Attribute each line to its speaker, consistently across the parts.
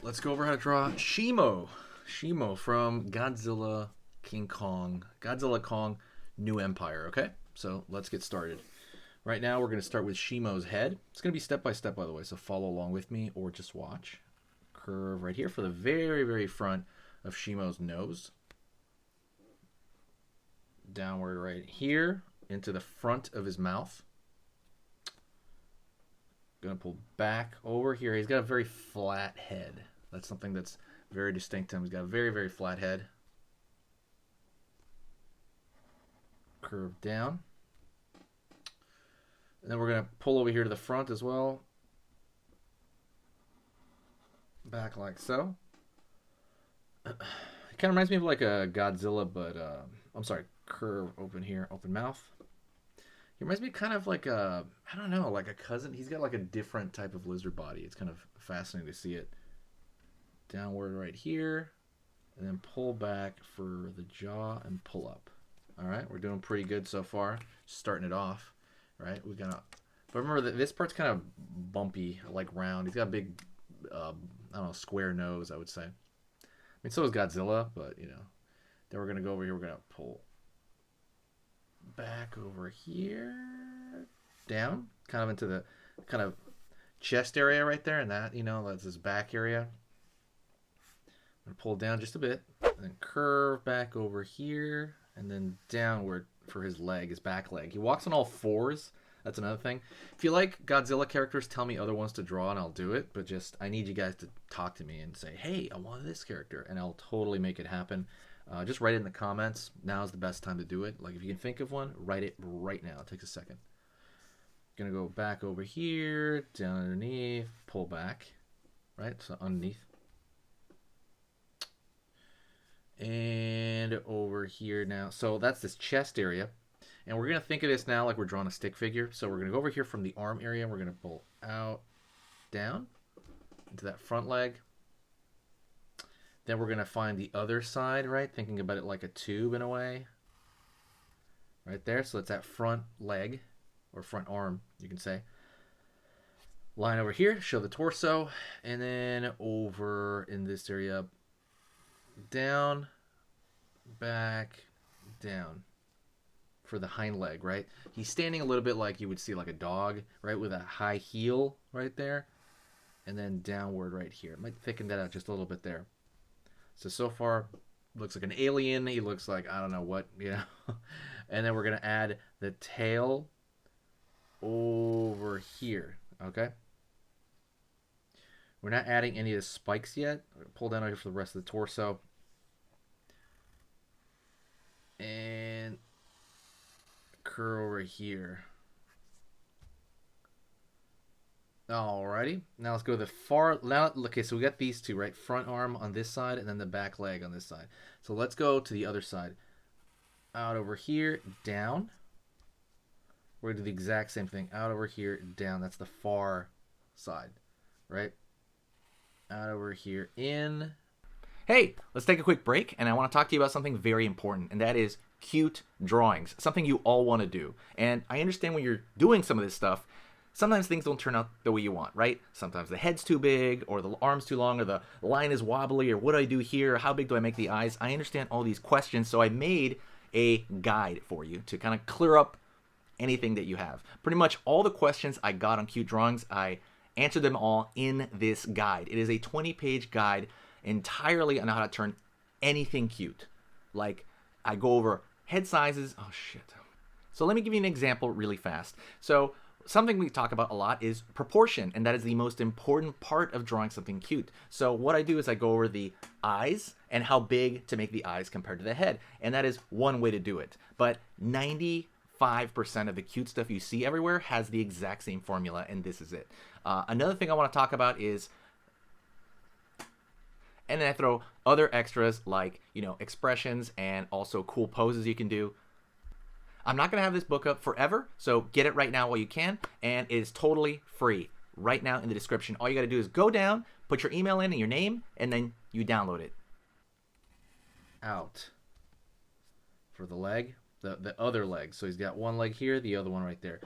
Speaker 1: let's go over how to draw Shimo. Shimo from Godzilla Kong, New Empire, okay? So let's get started. Right now we're going to start with Shimo's head. It's going to be step by step, by the way, so follow along with me or just watch. Curve right here for the very, very front of Shimo's nose. Downward right here into the front of his mouth. Gonna pull back over here. He's got a very flat head. That's something that's very distinct to him. He's got a very, very flat head. Curve down. And then we're gonna pull over here to the front as well. Back like so. It kind of reminds me of like a Godzilla, but I'm sorry, curve open here, open mouth. He reminds me kind of like a, I don't know, like a cousin. He's got like a different type of lizard body. It's kind of fascinating to see it. Downward right here, and then pull back for the jaw and pull up. All right, we're doing pretty good so far. Starting it off, right? We're gonna, but remember that this part's kind of bumpy, like round. He's got a big, I don't know, square nose, I would say. I mean, so is Godzilla, but you know. Then we're gonna go over here. We're gonna pull back over here, down, kind of into the kind of chest area right there, and that, you know, that's his back area. I'm gonna pull down just a bit, and then curve back over here, and then downward for his leg, his back leg. He walks on all fours. That's another thing. If you like Godzilla characters, tell me other ones to draw, and I'll do it. But just, I need you guys to talk to me and say, hey, I want this character, and I'll totally make it happen. Just write it in the comments. Now is the best time to do it. Like if you can think of one, write it right now. It takes a second. Gonna go back over here, down underneath, pull back, right? So underneath. And over here now. So that's this chest area. And we're gonna think of this now like we're drawing a stick figure. So we're gonna go over here from the arm area. We're gonna pull out, down, into that front leg. Then we're going to find the other side, right? Thinking about it like a tube in a way. Right there. So it's that front leg, or front arm, you can say. Line over here, show the torso. And then over in this area, down, back, down. For the hind leg, right? He's standing a little bit like you would see like a dog, right? With a high heel right there. And then downward right here. Might thicken that out just a little bit there. So far, looks like an alien. He looks like, I don't know what, you know. And then we're going to add the tail over here, okay? We're not adding any of the spikes yet. Pull down over here for the rest of the torso. And curl over here. Alrighty, now let's go to the far, now, okay, so we got these two, right? Front arm on this side and then the back leg on this side. So let's go to the other side. Out over here, down. We're going to do the exact same thing. Out over here, down. That's the far side, right? Out over here, in. Hey, let's take a quick break, and I want to talk to you about something very important, and that is cute drawings, something you all want to do. And I understand when you're doing some of this stuff, sometimes things don't turn out the way you want, right? Sometimes the head's too big, or the arm's too long, or the line is wobbly, or what do I do here? How big do I make the eyes? I understand all these questions, so I made a guide for you to kind of clear up anything that you have. Pretty much all the questions I got on cute drawings, I answered them all in this guide. It is a 20-page guide entirely on how to turn anything cute. Like, I go over head sizes. Oh, shit. So let me give you an example really fast. So something we talk about a lot is proportion, and that is the most important part of drawing something cute. So what I do is I go over the eyes and how big to make the eyes compared to the head, and that is one way to do it. But 95% of the cute stuff you see everywhere has the exact same formula, and this is it. Another thing I want to talk about is, and then I throw other extras like, you know, expressions and also cool poses you can do. I'm not going to have this book up forever, so get it right now while you can, and it is totally free right now in the description. All you got to do is go down, put your email in and your name, and then you download it. Out for the leg, the other leg. So he's got one leg here, the other one right there.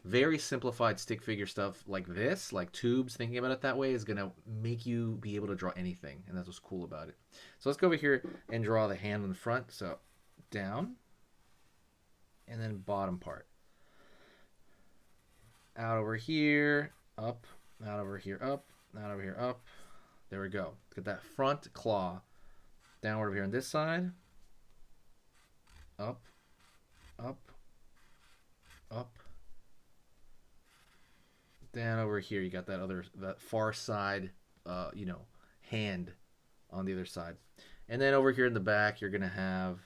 Speaker 1: very simplified stick figure stuff like this, like tubes, thinking about it that way is going to make you be able to draw anything. And that's what's cool about it. So let's go over here and draw the hand on the front. So down and then bottom part. Out over here, up, out over here, up, out over here, up. There we go. Get that front claw. Downward over here on this side. Up, up, up. Down over here, you got that far side, hand on the other side. And then over here in the back, you're going to have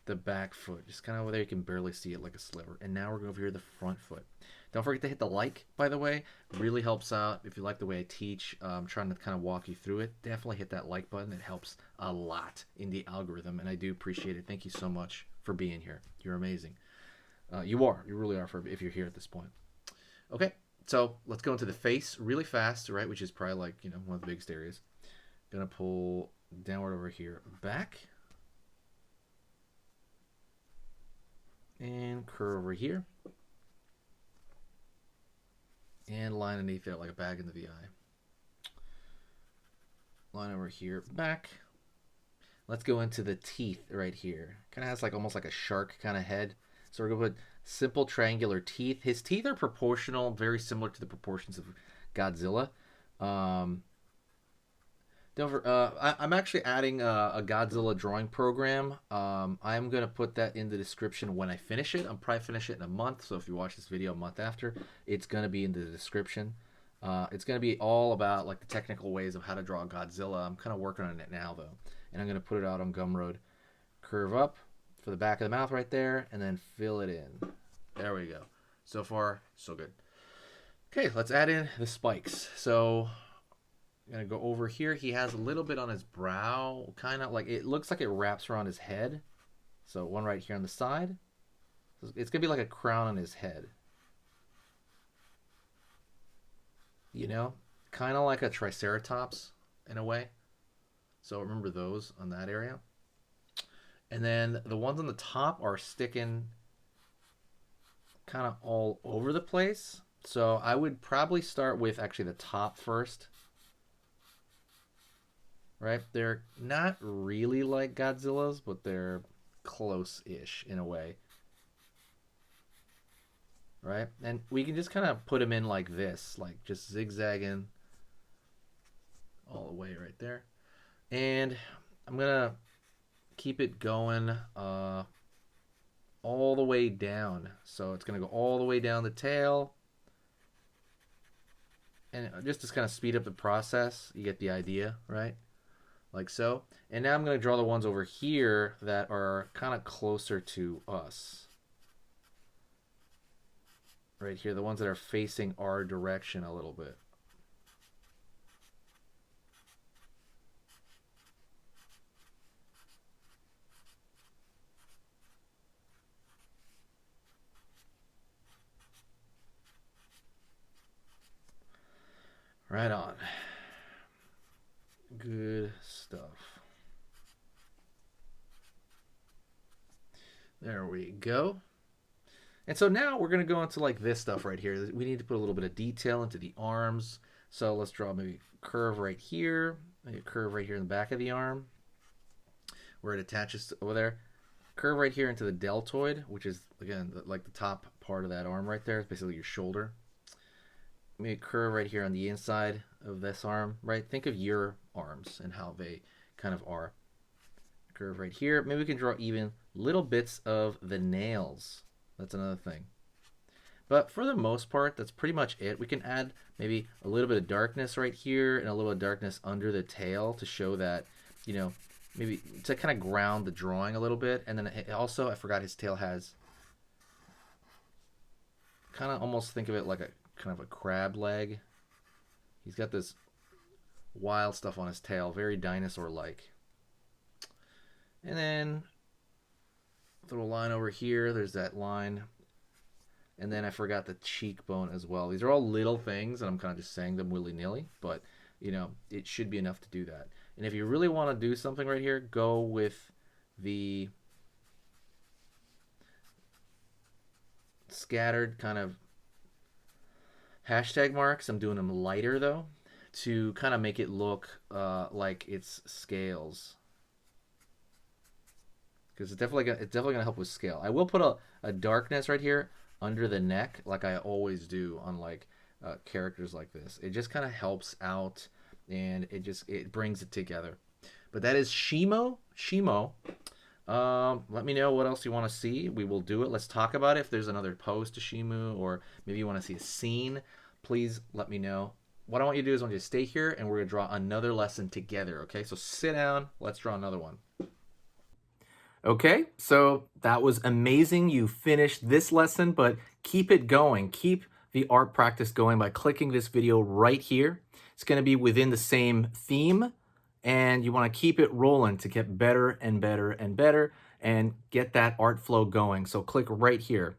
Speaker 1: the back foot. Just kind of over there, you can barely see it like a sliver. And now we're going over here, the front foot. Don't forget to hit the like, by the way. Really helps out if you like the way I teach. I'm trying to kind of walk you through it. Definitely hit that like button. It helps a lot in the algorithm, and I do appreciate it. Thank you so much for being here. You're amazing. You really are if you're here at this point. Okay, so let's go into the face really fast, right? Which is probably like, one of the biggest areas. Gonna pull downward over here, back. And curve over here. And line underneath there like a bag into the eye. Line over here, back. Let's go into the teeth right here. Kind of has like almost like a shark kind of head. So we're going to put simple triangular teeth. His teeth are proportional, very similar to the proportions of Godzilla. I'm actually adding a Godzilla drawing program. I'm going to put that in the description when I finish it. I'll probably finish it in a month. So if you watch this video a month after, it's going to be in the description. It's going to be all about like the technical ways of how to draw Godzilla. I'm kind of working on it now though. And I'm going to put it out on Gumroad. Curve up for the back of the mouth right there, and then fill it in. There we go. So far, so good. Okay, let's add in the spikes. So I'm going to go over here. He has a little bit on his brow, kind of like it looks like it wraps around his head. So one right here on the side. So it's going to be like a crown on his head. Kind of like a triceratops in a way. So remember those on that area. And then the ones on the top are sticking kind of all over the place. So I would probably start with actually the top first. Right? They're not really like Godzilla's, but they're close-ish in a way. Right? And we can just kind of put them in like this, like just zigzagging all the way right there. And I'm going to keep it going all the way down. So it's going to go all the way down the tail. And just to kind of speed up the process, you get the idea, right? Like so. And now I'm going to draw the ones over here that are kind of closer to us. Right here, the ones that are facing our direction a little bit. Right on. Good stuff. There we go. And so now we're going to go into like this stuff right here. We need to put a little bit of detail into the arms. So let's draw maybe a curve right here. Maybe a curve right here in the back of the arm where it attaches over there. Curve right here into the deltoid, which is, again, like the top part of that arm right there. It's basically your shoulder. Maybe a curve right here on the inside of this arm, right? Think of your arms and how they kind of are. Curve right here. Maybe we can draw even little bits of the nails. That's another thing. But for the most part, that's pretty much it. We can add maybe a little bit of darkness right here and a little bit of darkness under the tail to show that, maybe to kind of ground the drawing a little bit. And then also, I forgot his tail has kind of almost think of it like a kind of a crab leg. He's got this wild stuff on his tail, very dinosaur-like. And then little line over here, there's that line. And then I forgot the cheekbone as well. These are all little things, and I'm kind of just saying them willy-nilly, but it should be enough to do that. And if you really want to do something right here, go with the scattered kind of Hashtag marks, I'm doing them lighter though, to kind of make it look like it's scales. Because it's definitely gonna help with scale. I will put a darkness right here under the neck, like I always do on like characters like this. It just kind of helps out, and it brings it together. But that is Shimo. Shimo. Let me know what else you want to see. We will do it. Let's talk about it. If there's another pose to Shimu, or maybe you want to see a scene, please let me know. What I want you to do is I want you to stay here, and we're gonna draw another lesson together. Okay, so sit down. Let's draw another one. Okay, so that was amazing. You finished this lesson, but keep it going. Keep the art practice going by clicking this video right here. It's going to be within the same theme, and you want to keep it rolling to get better and better and better and get that art flow going. So click right here.